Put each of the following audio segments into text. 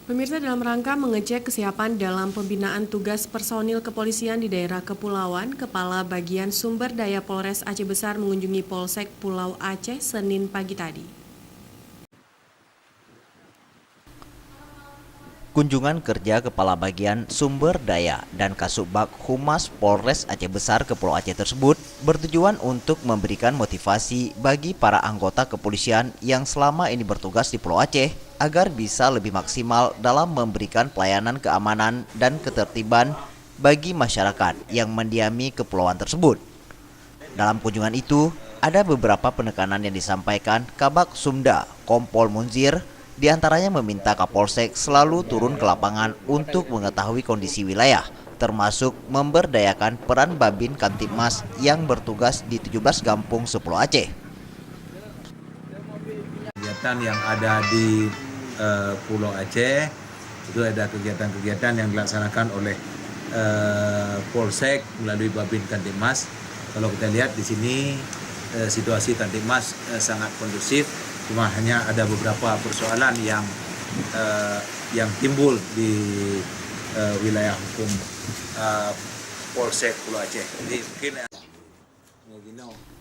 Pemirsa, dalam rangka mengecek kesiapan dalam pembinaan tugas personil kepolisian di daerah kepulauan, Kepala Bagian Sumber Daya Polres Aceh Besar mengunjungi Polsek Pulau Aceh Senin pagi tadi. Kunjungan kerja Kepala Bagian Sumber Daya dan Kasubag Humas Polres Aceh Besar ke Pulau Aceh tersebut bertujuan untuk memberikan motivasi bagi para anggota kepolisian yang selama ini bertugas di Pulau Aceh agar bisa lebih maksimal dalam memberikan pelayanan keamanan dan ketertiban bagi masyarakat yang mendiami kepulauan tersebut. Dalam kunjungan itu, ada beberapa penekanan yang disampaikan Kabag Sumda, Kompol Munzir, di antaranya meminta Kapolsek selalu turun ke lapangan untuk mengetahui kondisi wilayah, termasuk memberdayakan peran Babin Kamtibmas yang bertugas di 17 Gampung Sepulau Aceh. Kegiatan yang ada di Pulau Aceh itu ada kegiatan-kegiatan yang dilaksanakan oleh Polsek melalui Babin Kamtibmas. Kalau kita lihat di sini situasi Kamtibmas sangat kondusif. Cuma hanya ada beberapa persoalan yang timbul di wilayah hukum Polsek Pulau Aceh. Jadi mungkin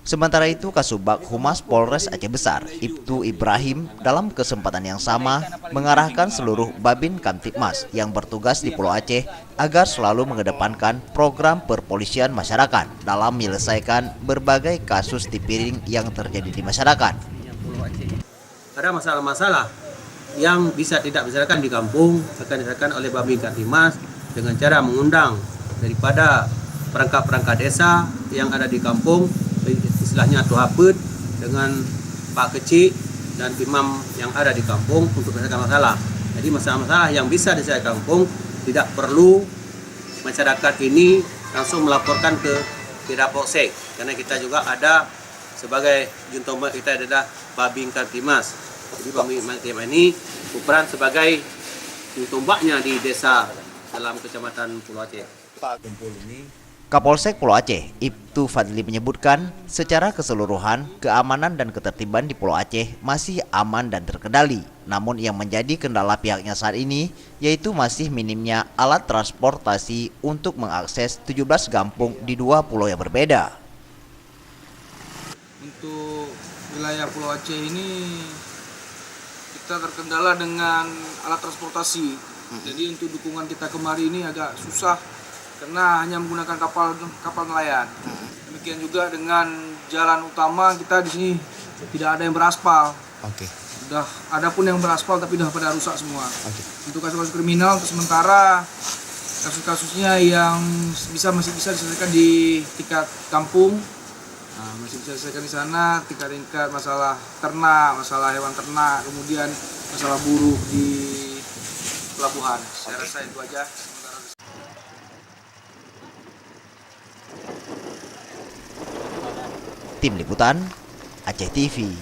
Sementara itu, Kasubag Humas Polres Aceh Besar, Ibtu Ibrahim, dalam kesempatan yang sama mengarahkan seluruh Babin Kamtibmas yang bertugas di Pulau Aceh agar selalu mengedepankan program perpolisian masyarakat dalam menyelesaikan berbagai kasus tipiring yang terjadi di masyarakat. Ada masalah-masalah yang tidak diselesaikan di kampung akan diselesaikan oleh Babin Kamtibmas dengan cara mengundang daripada perangkat-perangkat desa yang ada di kampung, istilahnya Tuhapet, dengan Pak Kecik dan imam yang ada di kampung untuk menyelesaikan masalah. Jadi masalah-masalah yang bisa diselesaikan kampung tidak perlu masyarakat ini langsung melaporkan ke Polsek, karena kita juga ada sebagai juntombak kita adalah Babin Kamtibmas. Jadi Babin Kamtibmas ini berperan sebagai juntombaknya di desa dalam kecamatan Pulau Aceh. Kapolsek Pulau Aceh, Ibtu Fadli menyebutkan, secara keseluruhan keamanan dan ketertiban di Pulau Aceh masih aman dan terkendali. Namun yang menjadi kendala pihaknya saat ini yaitu masih minimnya alat transportasi untuk mengakses 17 gampung di 2 pulau yang berbeda. Untuk wilayah Pulau Aceh ini kita terkendala dengan alat transportasi. Jadi untuk dukungan kita kemari ini agak susah karena hanya menggunakan kapal nelayan. Demikian juga dengan jalan utama kita di sini tidak ada yang beraspal. Sudah ada pun yang beraspal tapi sudah pada rusak semua. Untuk kasus-kasus kriminal untuk sementara kasus-kasusnya yang masih bisa diselesaikan di tingkat kampung. Masih bisa diselesaikan di sana, tingkat masalah ternak, masalah hewan ternak, kemudian masalah buruh di pelabuhan. Saya rasa itu aja. Tim Liputan, Aceh TV.